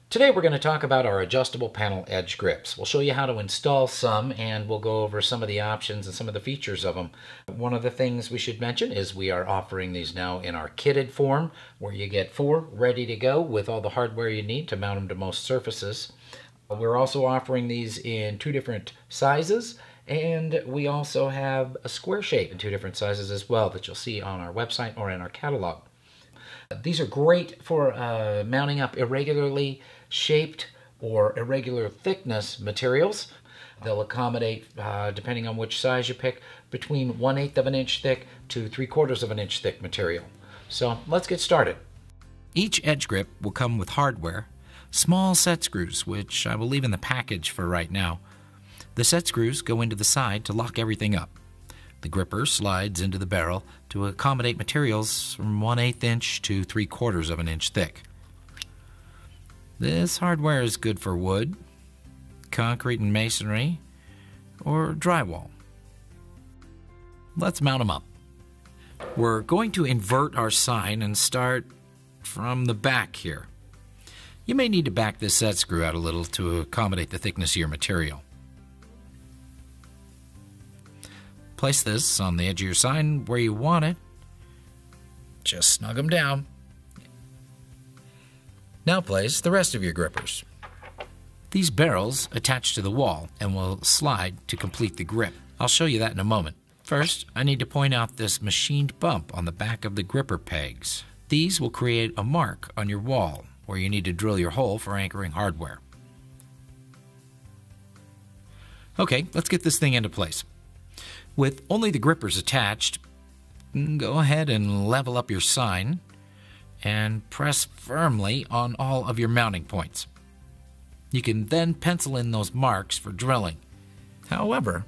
Today we're going to talk about our adjustable panel edge grips. We'll show you how to install some, and we'll go over some of the options and some of the features of them. One of the things we should mention is we are offering these now in our kitted form, where you get 4 ready to go with all the hardware you need to mount them to most surfaces. We're also offering these in 2 different sizes, and we also have a square shape in 2 different sizes as well that you'll see on our website or in our catalog. These are great for mounting up irregularly shaped or irregular thickness materials. They'll accommodate, depending on which size you pick, between 1/8 of an inch thick to 3/4 of an inch thick material. So let's get started. Each edge grip will come with hardware, small set screws, which I will leave in the package for right now. The set screws go into the side to lock everything up. The gripper slides into the barrel to accommodate materials from 1/8 inch to 3/4 of an inch thick. This hardware is good for wood, concrete and masonry, or drywall. Let's mount them up. We're going to invert our sign and start from the back here. You may need to back this set screw out a little to accommodate the thickness of your material. Place this on the edge of your sign where you want it. Just snug them down. Now place the rest of your grippers. These barrels attach to the wall and will slide to complete the grip. I'll show you that in a moment. First, I need to point out this machined bump on the back of the gripper pegs. These will create a mark on your wall where you need to drill your hole for anchoring hardware. Okay, let's get this thing into place. With only the grippers attached, go ahead and level up your sign and press firmly on all of your mounting points. You can then pencil in those marks for drilling. However,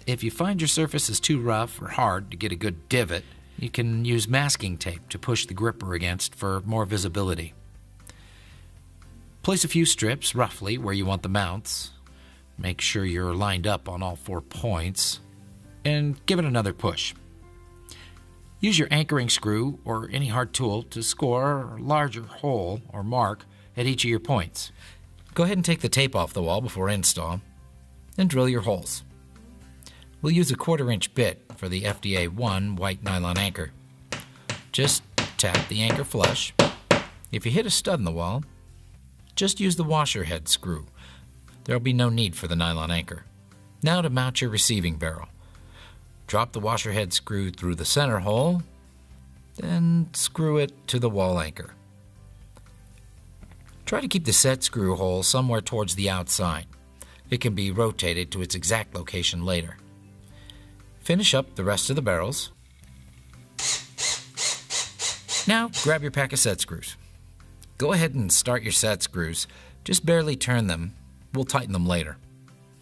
if you find your surface is too rough or hard to get a good divot, you can use masking tape to push the gripper against for more visibility. Place a few strips roughly where you want the mounts. Make sure you're lined up on all 4 points. And give it another push. Use your anchoring screw or any hard tool to score a larger hole or mark at each of your points. Go ahead and take the tape off the wall before install and drill your holes. We'll use a 1/4 inch bit for the FDA 1 white nylon anchor. Just tap the anchor flush. If you hit a stud in the wall, just use the washer head screw. There will be no need for the nylon anchor. Now to mount your receiving barrel. Drop the washer head screw through the center hole, then screw it to the wall anchor. Try to keep the set screw hole somewhere towards the outside. It can be rotated to its exact location later. Finish up the rest of the barrels. Now grab your pack of set screws. Go ahead and start your set screws. Just barely turn them. We'll tighten them later.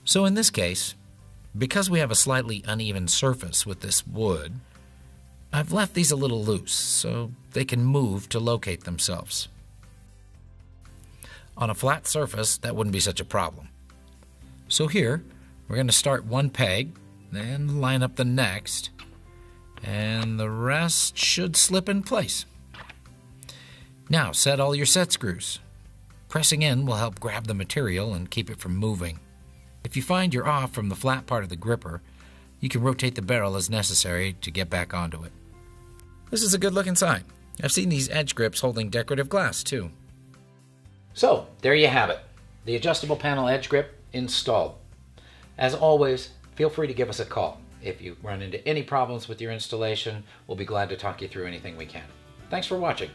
So in this case, because we have a slightly uneven surface with this wood, I've left these a little loose so they can move to locate themselves. On a flat surface, that wouldn't be such a problem. So here, we're going to start one peg, then line up the next, and the rest should slip in place. Now set all your set screws. Pressing in will help grab the material and keep it from moving. If you find you're off from the flat part of the gripper, you can rotate the barrel as necessary to get back onto it. This is a good looking sign. I've seen these edge grips holding decorative glass too. So there you have it, the adjustable panel edge grip installed. As always, feel free to give us a call. If you run into any problems with your installation, we'll be glad to talk you through anything we can. Thanks for watching.